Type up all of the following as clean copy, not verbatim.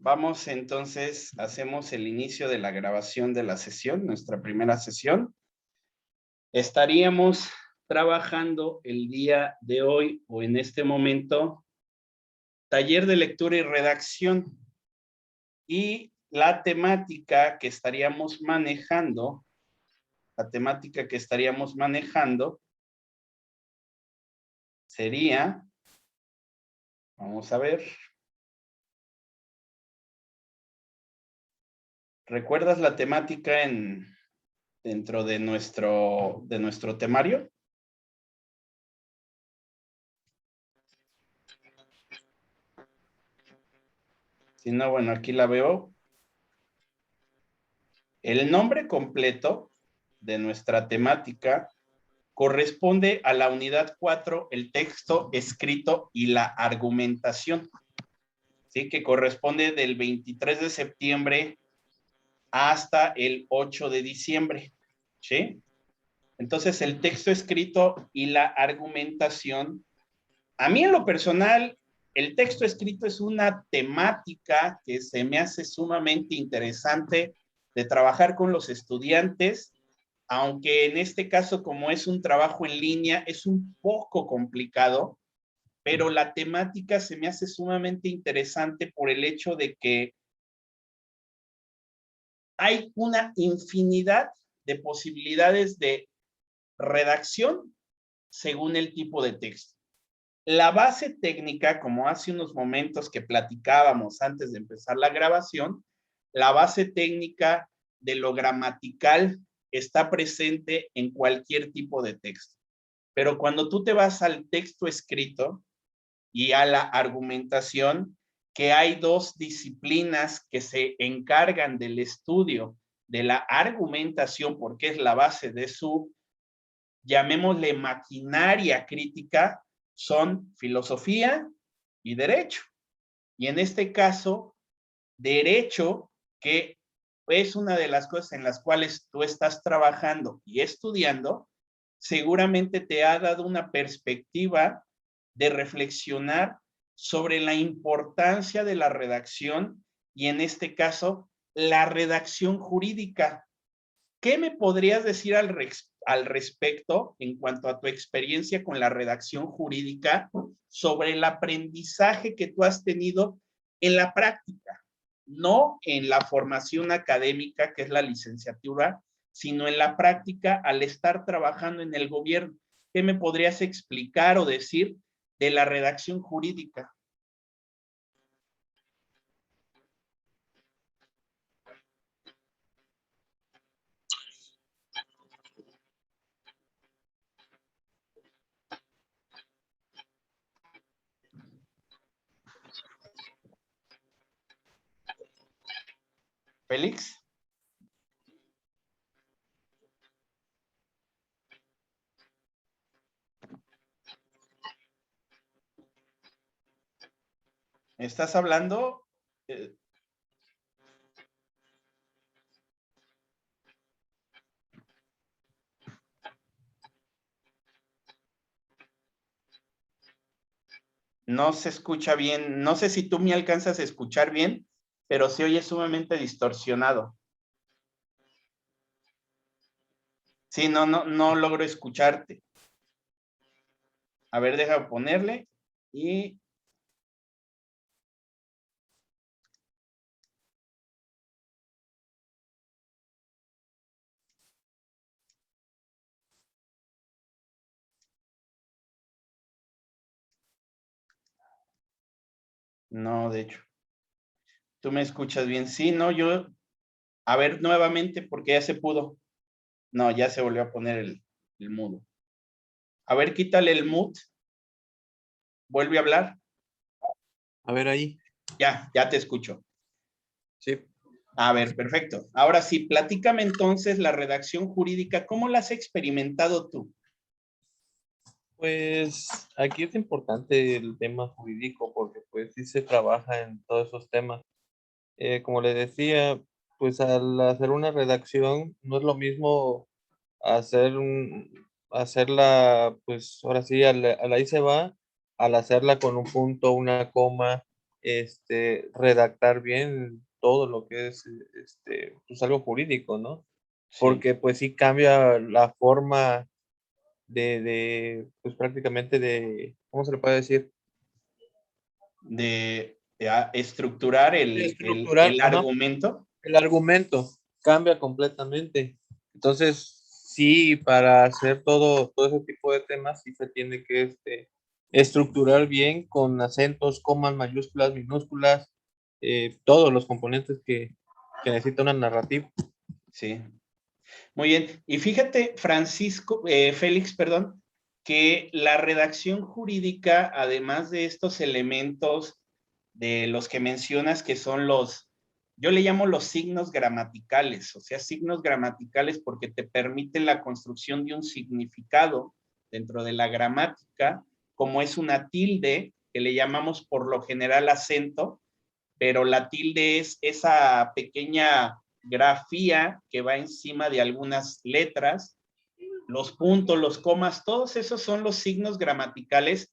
Vamos entonces, hacemos el inicio de la grabación de la sesión, nuestra primera sesión. Estaríamos trabajando el día de hoy o en este momento, taller de lectura y redacción. Y la temática que estaríamos manejando, sería, vamos a ver. ¿Recuerdas la temática dentro de nuestro temario? Si no, bueno, aquí la veo. El nombre completo de nuestra temática corresponde a la unidad 4, el texto escrito y la argumentación, ¿sí? Que corresponde del 23 de septiembre hasta el 8 de diciembre, ¿sí? Entonces, el texto escrito y la argumentación, a mí en lo personal, el texto escrito es una temática que se me hace sumamente interesante de trabajar con los estudiantes, aunque en este caso, como es un trabajo en línea, es un poco complicado, pero la temática se me hace sumamente interesante por el hecho de que hay una infinidad de posibilidades de redacción según el tipo de texto. La base técnica, como hace unos momentos que platicábamos antes de empezar la grabación, la base técnica de lo gramatical está presente en cualquier tipo de texto. Pero cuando tú te vas al texto escrito y a la argumentación, que hay dos disciplinas que se encargan del estudio de la argumentación, porque es la base de su, llamémosle, maquinaria crítica, son filosofía y derecho. Y en este caso, derecho, que es una de las cosas en las cuales tú estás trabajando y estudiando, seguramente te ha dado una perspectiva de reflexionar sobre la importancia de la redacción y en este caso, la redacción jurídica. ¿Qué me podrías decir al respecto en cuanto a tu experiencia con la redacción jurídica sobre el aprendizaje que tú has tenido en la práctica? No en la formación académica, que es la licenciatura, sino en la práctica al estar trabajando en el gobierno. ¿Qué me podrías explicar o decir de la redacción jurídica? Félix, ¿estás hablando? No se escucha bien. No sé si tú me alcanzas a escuchar bien, pero se oye sumamente distorsionado. Sí, no logro escucharte. A ver, deja ponerle y... No, de hecho. ¿Tú me escuchas bien? Sí, no, yo... A ver, nuevamente, porque ya se pudo. No, ya se volvió a poner el mudo. A ver, quítale el mute. Vuelve a hablar. A ver ahí. Ya te escucho. Sí. A ver, perfecto. Ahora sí, platícame entonces la redacción jurídica. ¿Cómo la has experimentado tú? Pues aquí es importante el tema jurídico porque pues sí se trabaja en todos esos temas. Como le decía, pues al hacer una redacción no es lo mismo hacerla, pues ahora sí, al ahí se va, al hacerla con un punto, una coma, redactar bien todo lo que es pues algo jurídico, ¿no? Sí, Porque pues sí cambia la forma pues prácticamente ¿cómo se le puede decir? de estructurar De el estructurar, ajá, argumento. el argumento cambia completamente. Entonces, sí, para hacer todo ese tipo de temas, sí se tiene que estructurar bien con acentos, comas, mayúsculas, minúsculas, todos los componentes que necesita una narrativa. Sí, muy bien. Y fíjate, Félix, perdón, que la redacción jurídica, además de estos elementos de los que mencionas, que son yo le llamo los signos gramaticales, o sea, signos gramaticales porque te permiten la construcción de un significado dentro de la gramática, como es una tilde, que le llamamos por lo general acento, pero la tilde es esa pequeña grafía que va encima de algunas letras, los puntos, los comas, todos esos son los signos gramaticales.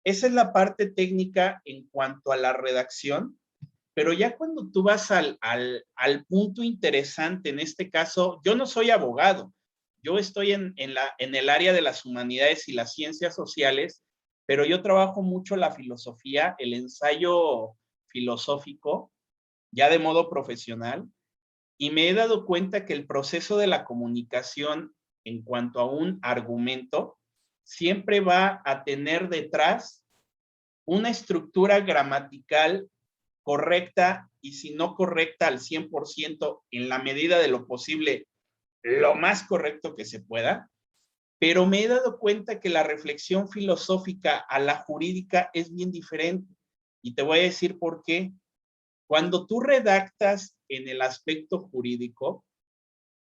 Esa es la parte técnica en cuanto a la redacción, pero ya cuando tú vas al punto interesante, en este caso, yo no soy abogado, yo estoy en el área de las humanidades y las ciencias sociales, pero yo trabajo mucho la filosofía, el ensayo filosófico, ya de modo profesional, y me he dado cuenta que el proceso de la comunicación en cuanto a un argumento siempre va a tener detrás una estructura gramatical correcta y si no correcta al 100% en la medida de lo posible, lo más correcto que se pueda, pero me he dado cuenta que la reflexión filosófica a la jurídica es bien diferente. Y te voy a decir por qué. Cuando tú redactas en el aspecto jurídico,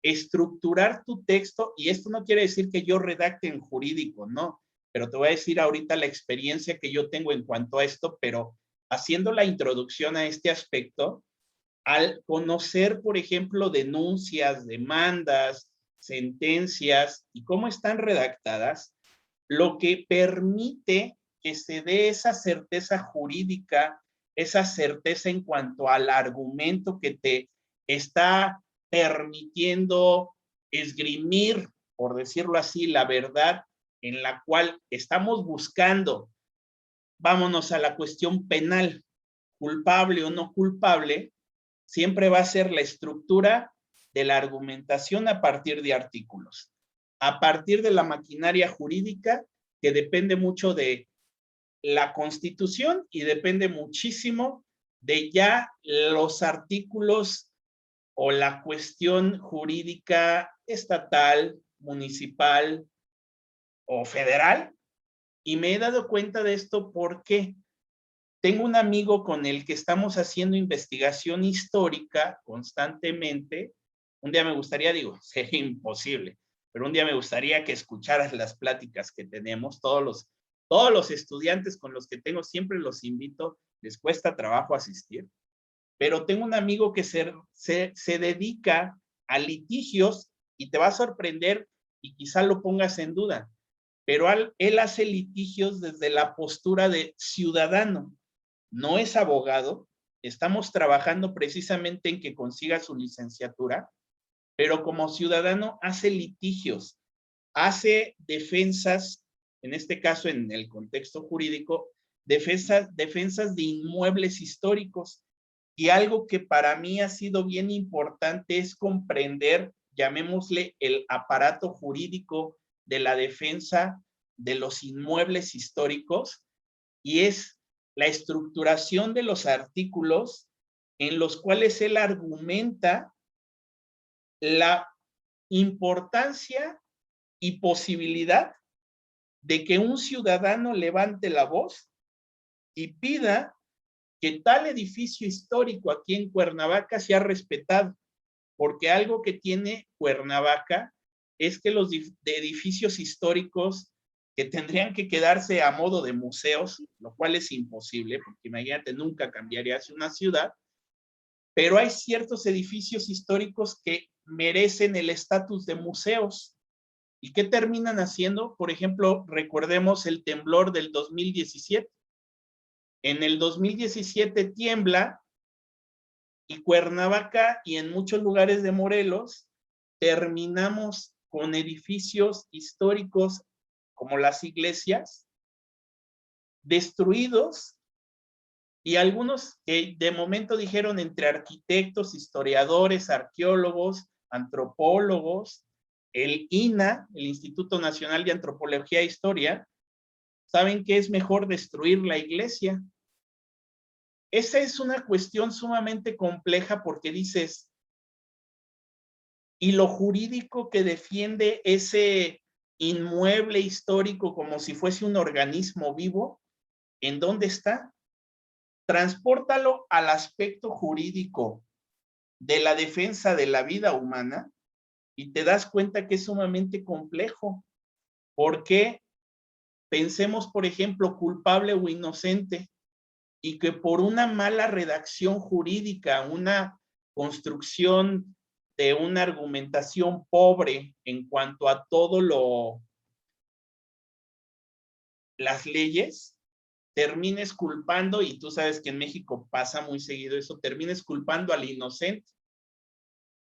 estructurar tu texto, y esto no quiere decir que yo redacte en jurídico, no, pero te voy a decir ahorita la experiencia que yo tengo en cuanto a esto, pero haciendo la introducción a este aspecto, al conocer, por ejemplo, denuncias, demandas, sentencias y cómo están redactadas, lo que permite que se dé esa certeza jurídica, esa certeza en cuanto al argumento que te está permitiendo esgrimir, por decirlo así, la verdad en la cual estamos buscando. Vámonos a la cuestión penal, culpable o no culpable, siempre va a ser la estructura de la argumentación a partir de artículos, a partir de la maquinaria jurídica que depende mucho de la Constitución y depende muchísimo de ya los artículos o la cuestión jurídica estatal, municipal o federal. Y me he dado cuenta de esto porque tengo un amigo con el que estamos haciendo investigación histórica constantemente. Un día me gustaría, digo, sería imposible, pero un día me gustaría que escucharas las pláticas que tenemos, todos los estudiantes con los que tengo, siempre los invito, les cuesta trabajo asistir, pero tengo un amigo que se dedica a litigios y te va a sorprender y quizá lo pongas en duda, pero él hace litigios desde la postura de ciudadano, no es abogado, estamos trabajando precisamente en que consiga su licenciatura, pero como ciudadano hace litigios, hace defensas, en este caso en el contexto jurídico, defensas de inmuebles históricos. Y algo que para mí ha sido bien importante es comprender, llamémosle el aparato jurídico de la defensa de los inmuebles históricos, y es la estructuración de los artículos en los cuales él argumenta la importancia y posibilidad de que un ciudadano levante la voz y pida que tal edificio histórico aquí en Cuernavaca sea respetado, porque algo que tiene Cuernavaca es que los edificios históricos que tendrían que quedarse a modo de museos, lo cual es imposible, porque imagínate, nunca cambiaría hacia una ciudad, pero hay ciertos edificios históricos que merecen el estatus de museos. ¿Y qué terminan haciendo? Por ejemplo, recordemos el temblor del 2017. En el 2017 tiembla y Cuernavaca y en muchos lugares de Morelos terminamos con edificios históricos como las iglesias destruidos y algunos que de momento dijeron entre arquitectos, historiadores, arqueólogos, antropólogos, el INA, el Instituto Nacional de Antropología e Historia, saben que es mejor destruir la iglesia. Esa es una cuestión sumamente compleja porque dices, ¿y lo jurídico que defiende ese inmueble histórico como si fuese un organismo vivo? ¿En dónde está? Transpórtalo al aspecto jurídico de la defensa de la vida humana y te das cuenta que es sumamente complejo. Porque pensemos, por ejemplo, culpable o inocente, y que por una mala redacción jurídica, una construcción de una argumentación pobre en cuanto a todo las leyes, termines culpando, y tú sabes que en México pasa muy seguido eso, termines culpando al inocente.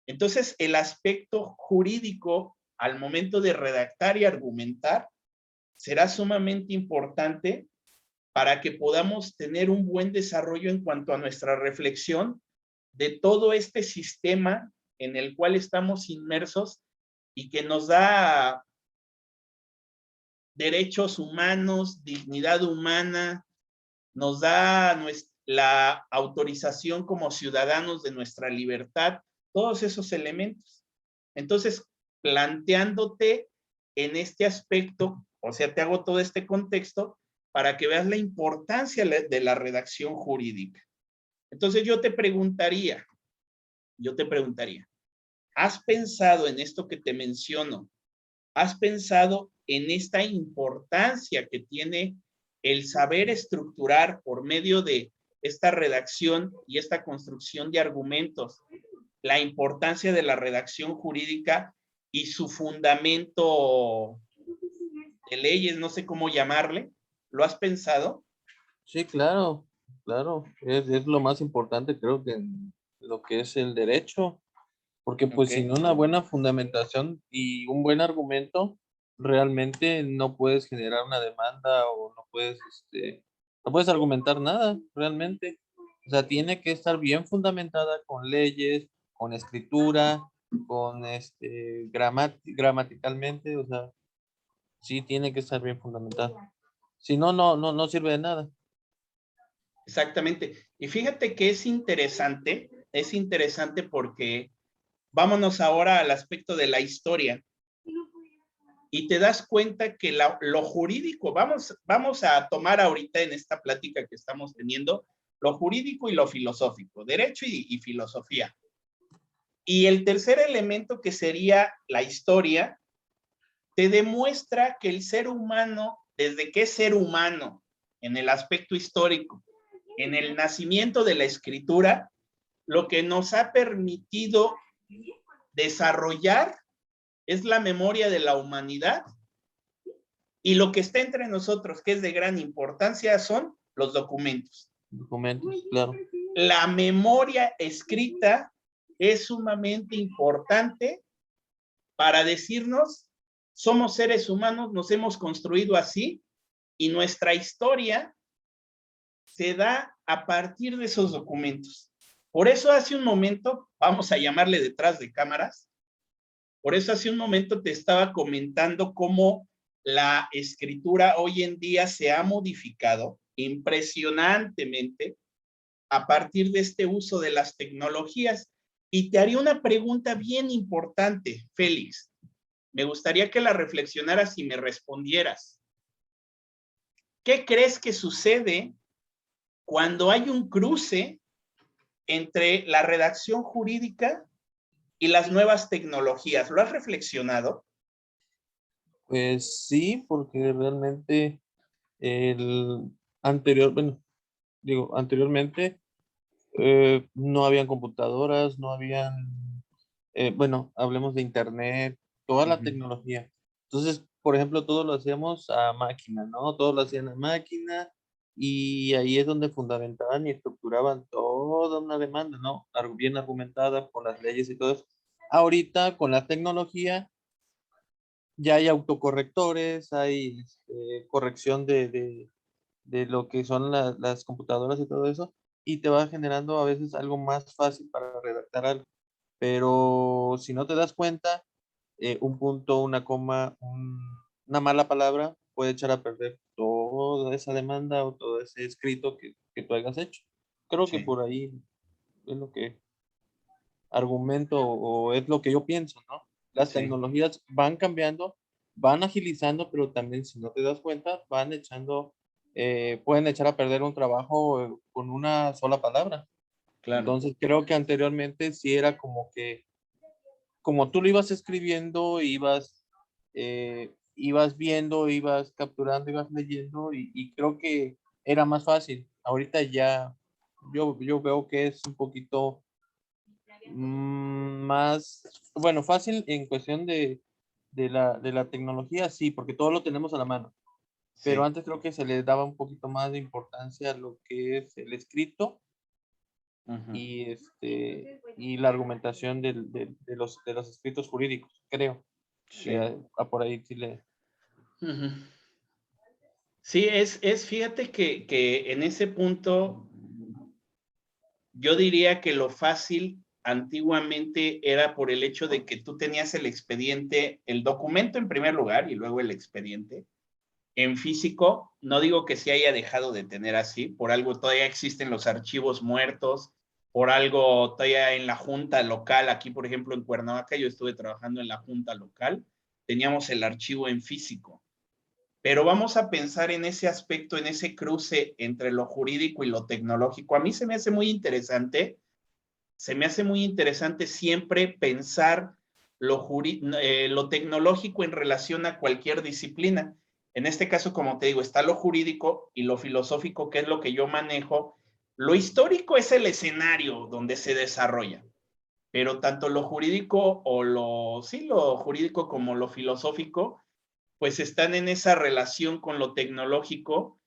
Entonces, el aspecto jurídico al momento de redactar y argumentar será sumamente importante para que podamos tener un buen desarrollo en cuanto a nuestra reflexión de todo este sistema en el cual estamos inmersos y que nos da derechos humanos, dignidad humana, nos da la autorización como ciudadanos de nuestra libertad, todos esos elementos. Entonces, planteándote en este aspecto, o sea, te hago todo este contexto para que veas la importancia de la redacción jurídica. Entonces yo te preguntaría, ¿has pensado en esto que te menciono? ¿Has pensado en esta importancia que tiene el saber estructurar por medio de esta redacción y esta construcción de argumentos, la importancia de la redacción jurídica y su fundamento de leyes, no sé cómo llamarle? ¿Lo has pensado? Sí, claro, claro. Es lo más importante, creo que en lo que es el derecho, porque Ok, pues sin una buena fundamentación y un buen argumento, realmente no puedes generar una demanda o no puedes argumentar nada, realmente. O sea, tiene que estar bien fundamentada con leyes, con escritura, con gramaticalmente, o sea, sí tiene que estar bien fundamentada. Si no, no sirve de nada. exactamente. Y fíjate que es interesante porque vámonos ahora al aspecto de la historia y te das cuenta que lo jurídico, vamos a tomar ahorita en esta plática que estamos teniendo, lo jurídico y lo filosófico, derecho y filosofía. Y el tercer elemento que sería la historia, te demuestra que el ser humano, desde que es ser humano, en el aspecto histórico, en el nacimiento de la escritura, lo que nos ha permitido desarrollar es la memoria de la humanidad y lo que está entre nosotros, que es de gran importancia, son los documentos. Documentos, claro. La memoria escrita es sumamente importante para decirnos, somos seres humanos, nos hemos construido así y nuestra historia se da a partir de esos documentos. Por eso hace un momento, vamos a llamarle detrás de cámaras, por eso hace un momento te estaba comentando cómo la escritura hoy en día se ha modificado impresionantemente a partir de este uso de las tecnologías. Y te haría una pregunta bien importante, Félix. Me gustaría que la reflexionaras y me respondieras. ¿Qué crees que sucede cuando hay un cruce entre la redacción jurídica y las nuevas tecnologías? ¿Lo has reflexionado? Pues sí, porque realmente el anteriormente no habían computadoras, no habían, bueno, hablemos de internet, toda la tecnología. Entonces, por ejemplo, todo lo hacíamos a máquina, ¿no? Todo lo hacían a máquina y ahí es donde fundamentaban y estructuraban toda una demanda, ¿no? Bien argumentada con las leyes y todo eso. Ahorita con la tecnología ya hay autocorrectores, hay corrección de lo que son las computadoras y todo eso, y te va generando a veces algo más fácil para redactar algo. Pero si no te das cuenta, un punto, una coma, una mala palabra puede echar a perder toda esa demanda o todo ese escrito que tú hayas hecho. Creo que Sí, por ahí es lo que argumento o es lo que yo pienso, ¿no? Las sí. tecnologías van cambiando, van agilizando, pero también si no te das cuenta, van echando, pueden echar a perder un trabajo con una sola palabra. Claro. Entonces creo que anteriormente sí era como que, como tú lo ibas escribiendo, ibas viendo, ibas capturando, ibas leyendo y creo que era más fácil. Ahorita ya yo veo que es un poquito más, bueno, fácil en cuestión de la tecnología, sí, porque todo lo tenemos a la mano, pero Sí. antes creo que se le daba un poquito más de importancia a lo que es el escrito Ujú. y la argumentación de los escritos jurídicos, creo que Sí. por ahí sí le... Ujú. Sí, fíjate que en ese punto yo diría que lo fácil antiguamente era por el hecho de que tú tenías el expediente, el documento en primer lugar y luego el expediente. En físico, no digo que se haya dejado de tener así, por algo todavía existen los archivos muertos, por algo todavía en la junta local, aquí por ejemplo en Cuernavaca, yo estuve trabajando en la junta local, teníamos el archivo en físico. Pero vamos a pensar en ese aspecto, en ese cruce entre lo jurídico y lo tecnológico. A mí se me hace muy interesante siempre pensar lo tecnológico en relación a cualquier disciplina. En este caso, como te digo, está lo jurídico y lo filosófico, que es lo que yo manejo. Lo histórico es el escenario donde se desarrolla, pero tanto lo jurídico sí, lo jurídico como lo filosófico, pues están en esa relación con lo tecnológico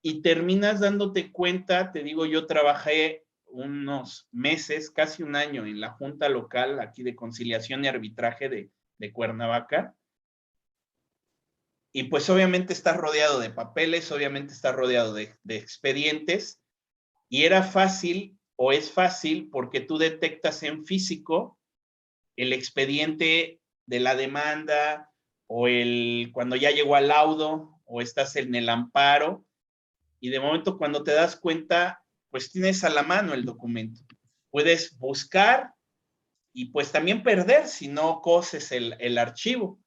y terminas dándote cuenta, te digo, yo trabajé unos meses, casi un año en la junta local aquí de conciliación y arbitraje de Cuernavaca, y pues obviamente estás rodeado de papeles, obviamente estás rodeado de expedientes, y era fácil o es fácil porque tú detectas en físico el expediente de la demanda o cuando ya llegó al laudo o estás en el amparo, y de momento cuando te das cuenta, pues tienes a la mano el documento. Puedes buscar y pues también perder si no coces el archivo.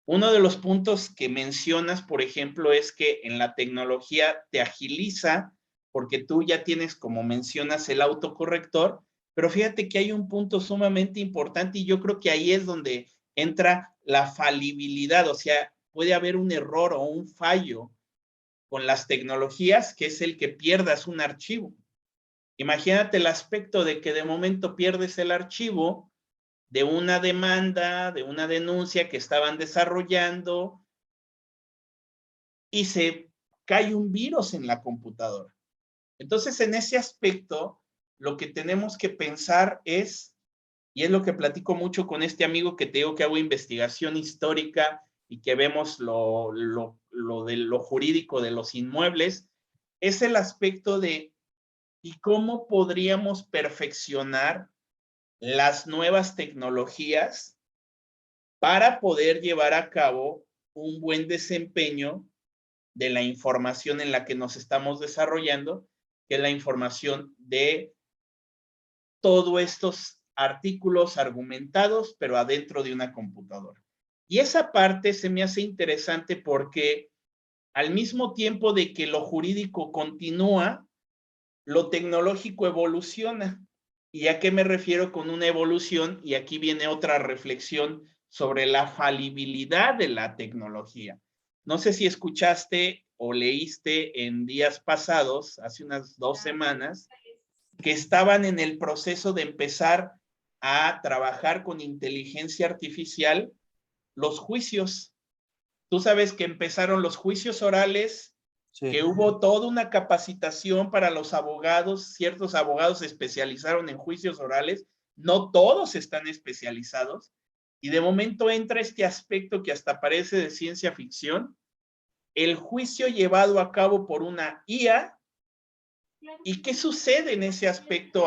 Uno de los puntos que mencionas, por ejemplo, es que en la tecnología te agiliza porque tú ya tienes, como mencionas, el autocorrector, pero fíjate que hay un punto sumamente importante y yo creo que ahí es donde entra la falibilidad, o sea, puede haber un error o un fallo con las tecnologías, que es el que pierdas un archivo. Imagínate el aspecto de que de momento pierdes el archivo de una demanda, de una denuncia que estaban desarrollando y se cae un virus en la computadora. Entonces, en ese aspecto, lo que tenemos que pensar es, y es lo que platico mucho con este amigo que te digo que hago investigación histórica y que vemos de lo jurídico de los inmuebles, es el aspecto de y cómo podríamos perfeccionar las nuevas tecnologías para poder llevar a cabo un buen desempeño de la información en la que nos estamos desarrollando, que es la información de todos estos artículos argumentados, pero adentro de una computadora. Y esa parte se me hace interesante porque al mismo tiempo de que lo jurídico continúa, lo tecnológico evoluciona. ¿Y a qué me refiero con una evolución? Y aquí viene otra reflexión sobre la falibilidad de la tecnología. No sé si escuchaste o leíste en días pasados, hace unas 2 semanas, que estaban en el proceso de empezar a trabajar con inteligencia artificial los juicios. Tú sabes que empezaron los juicios orales que Sí, hubo toda una capacitación para los abogados, ciertos abogados se especializaron en juicios orales, no todos están especializados, y de momento entra este aspecto que hasta parece de ciencia ficción, el juicio llevado a cabo por una IA, y qué sucede en ese aspecto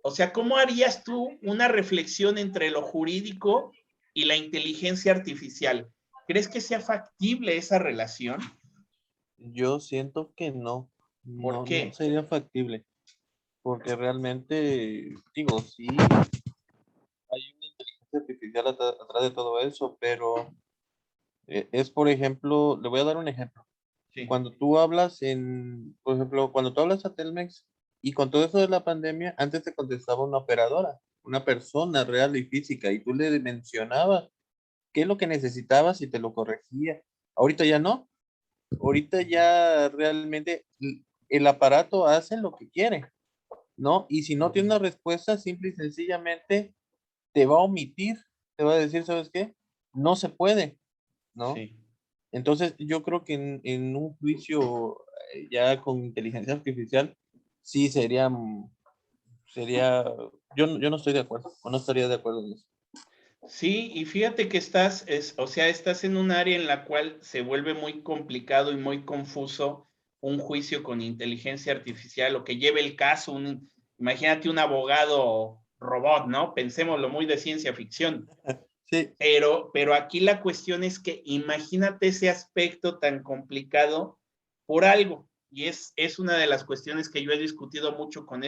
o sea, ¿cómo harías tú una reflexión entre lo jurídico y la inteligencia artificial? ¿Crees que sea factible esa relación? yo siento que no, ¿Por no qué? sería factible, porque realmente, digo, sí, hay una inteligencia artificial atrás de todo eso, pero es, por ejemplo, le voy a dar un ejemplo. Sí, Cuando tú hablas por ejemplo, cuando tú hablas a Telmex y con todo eso de la pandemia, antes te contestaba una operadora, una persona real y física, y tú le mencionabas qué es lo que necesitabas y te lo corregía. Ahorita ya no, ahorita ya realmente el aparato hace lo que quiere, ¿no? Y si no tiene una respuesta, simple y sencillamente te va a omitir, te va a decir, ¿sabes qué? No se puede, ¿no? sí. Entonces, yo creo que en un juicio ya con inteligencia artificial, sí sería, yo no estoy de acuerdo, o no estaría de acuerdo en eso. Sí, y fíjate que o sea, estás en un área en la cual se vuelve muy complicado y muy confuso un juicio con inteligencia artificial, o que lleve el caso, imagínate un abogado robot, ¿no? Pensémoslo muy de ciencia ficción. Sí, Pero aquí la cuestión es que imagínate ese aspecto tan complicado por algo. Y es una de las cuestiones que yo he discutido mucho con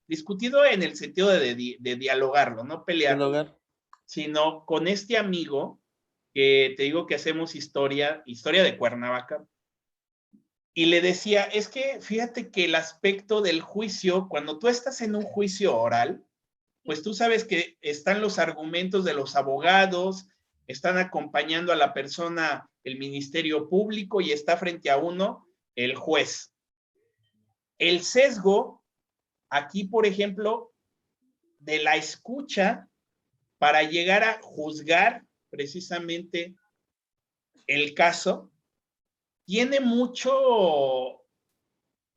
discutido en el sentido de dialogarlo, no del pelearlo, hogar. sino con este amigo que te digo que hacemos historia de Cuernavaca, y le decía, es que fíjate que el aspecto del juicio, cuando tú estás en un juicio oral, pues tú sabes que están los argumentos de los abogados, están acompañando a la persona el Ministerio Público y está frente a uno el juez. El sesgo aquí, por ejemplo, de la escucha para llegar a juzgar precisamente el caso, tiene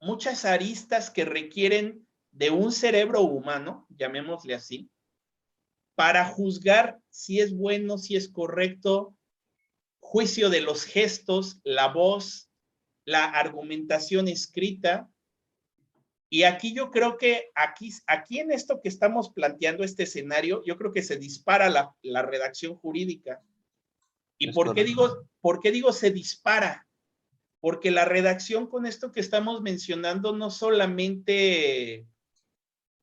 muchas aristas que requieren de un cerebro humano, llamémosle así, para juzgar si es bueno, si es correcto, juicio de los gestos, la voz, la argumentación escrita. Y aquí yo creo que aquí en esto que estamos planteando, este escenario, yo creo que se dispara la redacción jurídica. ¿Y Es correcto. por qué digo se dispara? Porque la redacción con esto que estamos mencionando no solamente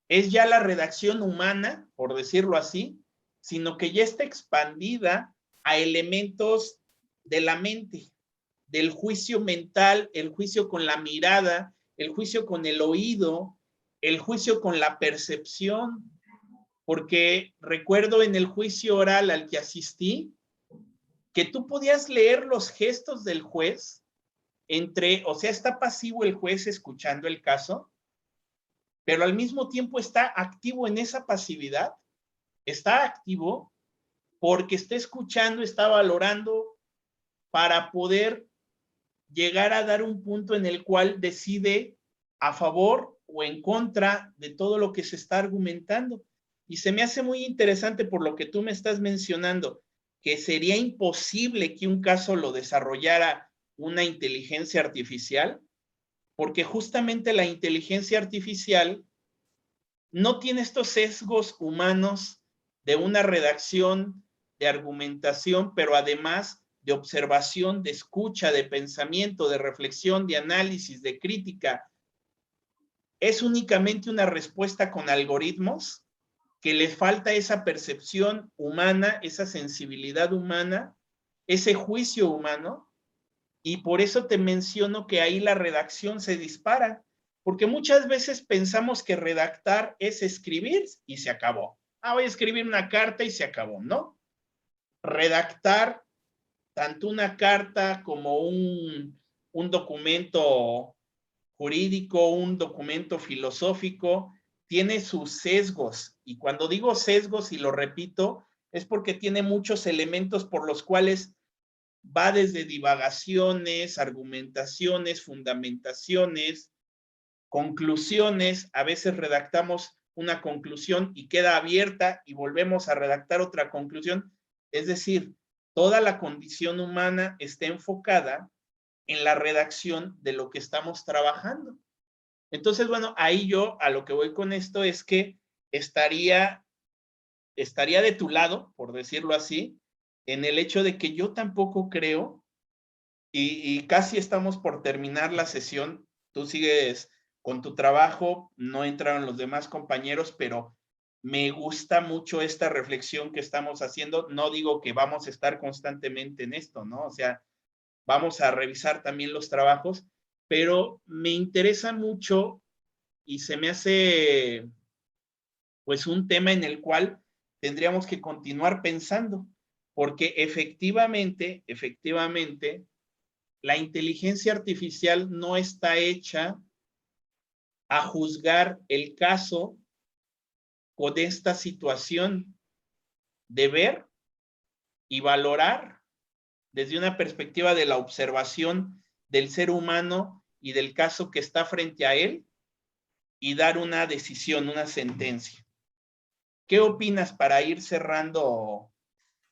es ya la redacción humana, por decirlo así, sino que ya está expandida a elementos de la mente, del juicio mental, el juicio con la mirada, el juicio con el oído, el juicio con la percepción, porque recuerdo en el juicio oral al que asistí, que tú podías leer los gestos del juez o sea, está pasivo el juez escuchando el caso, pero al mismo tiempo está activo en esa pasividad, está activo porque está escuchando, está valorando para poder llegar a dar un punto en el cual decide a favor o en contra de todo lo que se está argumentando. Y se me hace muy interesante por lo que tú me estás mencionando, que sería imposible que un caso lo desarrollara una inteligencia artificial, porque justamente la inteligencia artificial no tiene estos sesgos humanos de una redacción, de argumentación, pero además de observación, de escucha, de pensamiento, de reflexión, de análisis, de crítica. Es únicamente una respuesta con algoritmos que le falta esa percepción humana, esa sensibilidad humana, ese juicio humano, y por eso te menciono que ahí la redacción se dispara, porque muchas veces pensamos que redactar es escribir y se acabó. Voy a escribir una carta y se acabó, ¿no? Redactar tanto una carta como un documento jurídico, un documento filosófico, tiene sus sesgos. Y cuando digo sesgos, y lo repito, es porque tiene muchos elementos por los cuales va desde divagaciones, argumentaciones, fundamentaciones, conclusiones. A veces redactamos una conclusión y queda abierta y volvemos a redactar otra conclusión. Es decir, toda la condición humana está enfocada en la redacción de lo que estamos trabajando. Entonces, bueno, ahí yo a lo que voy con esto es que estaría de tu lado, por decirlo así, en el hecho de que yo tampoco creo, y casi estamos por terminar la sesión, tú sigues con tu trabajo, no entraron los demás compañeros, pero me gusta mucho esta reflexión que estamos haciendo. No digo que vamos a estar constantemente en esto, ¿no? O sea, vamos a revisar también los trabajos, pero me interesa mucho y se me hace pues un tema en el cual tendríamos que continuar pensando, porque efectivamente, la inteligencia artificial no está hecha a juzgar el caso con esta situación de ver y valorar desde una perspectiva de la observación del ser humano y del caso que está frente a él y dar una decisión, una sentencia. ¿Qué opinas para ir cerrando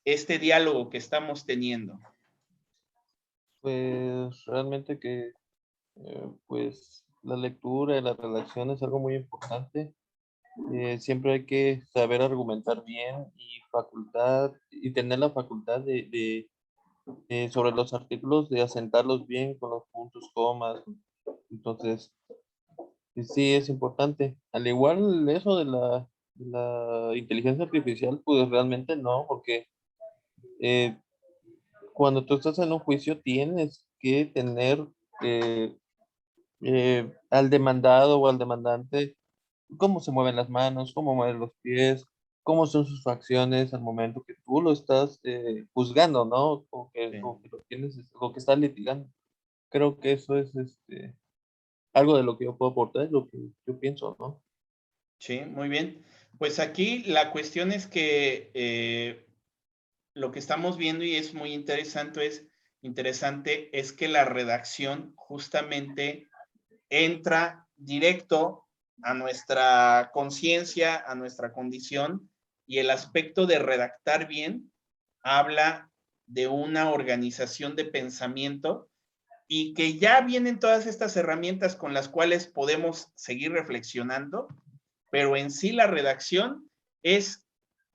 este diálogo que estamos teniendo? Pues realmente que pues la lectura y la redacción es algo muy importante. Siempre hay que saber argumentar bien y tener la facultad sobre los artículos de asentarlos bien con los puntos, comas. Entonces, sí es importante. Al igual eso de la inteligencia artificial, pues realmente no, porque eh, cuando tú estás en un juicio tienes que tener eh, al demandado o al demandante cómo se mueven las manos, cómo mueven los pies, cómo son sus facciones al momento que tú lo estás juzgando, ¿no? O que lo tienes, lo que estás litigando. Creo que eso es algo de lo que yo puedo aportar, lo que yo pienso, ¿no? Sí, muy bien. Pues aquí la cuestión es que lo que estamos viendo y es muy interesante es que la redacción justamente entra directo a nuestra conciencia, a nuestra condición, y el aspecto de redactar bien habla de una organización de pensamiento y que ya vienen todas estas herramientas con las cuales podemos seguir reflexionando, pero en sí la redacción es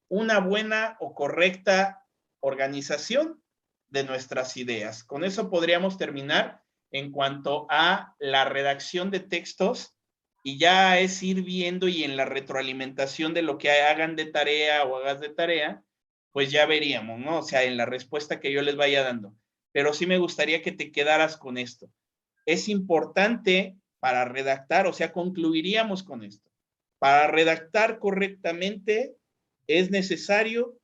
una buena o correcta organización de nuestras ideas. Con eso podríamos terminar en cuanto a la redacción de textos y ya es ir viendo y en la retroalimentación de lo que hagan de tarea o hagas de tarea, pues ya veríamos, ¿no? O sea, en la respuesta que yo les vaya dando. Pero sí me gustaría que te quedaras con esto. Es importante para redactar, o sea, concluiríamos con esto. Para redactar correctamente es necesario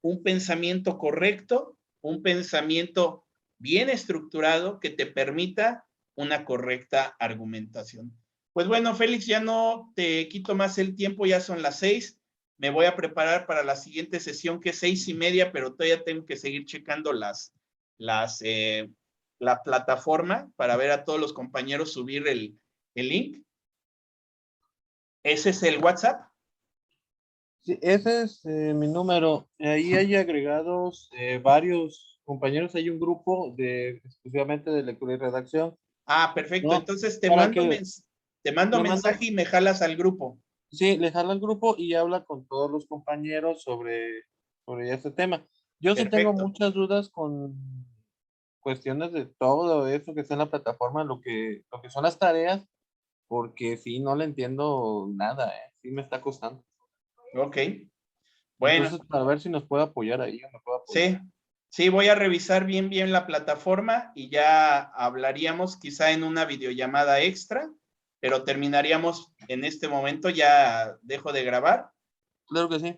un pensamiento correcto, un pensamiento bien estructurado que te permita una correcta argumentación. Pues bueno, Félix, ya no te quito más el tiempo, ya son las 6. Me voy a preparar para la siguiente sesión que es 6:30, pero todavía tengo que seguir checando la plataforma para ver a todos los compañeros subir el link. ¿Ese es el WhatsApp? Sí, ese es mi número. Ahí hay agregados varios compañeros. Hay un grupo exclusivamente de lectura y redacción. Ah, perfecto. No, Entonces para que te mando me manda, mensaje y me jalas al grupo. sí, le jala al grupo y habla con todos los compañeros sobre este tema. Yo sí tengo Perfecto. muchas dudas con cuestiones de todo eso que está en la plataforma, lo que son las tareas, porque sí, no le entiendo nada, sí me está costando. Ok. Bueno, Entonces, para ver si nos puede apoyar ahí o me puede apoyar. sí. Sí, voy a revisar bien la plataforma y ya hablaríamos quizá en una videollamada extra, pero terminaríamos en este momento, ya dejo de grabar Claro que sí.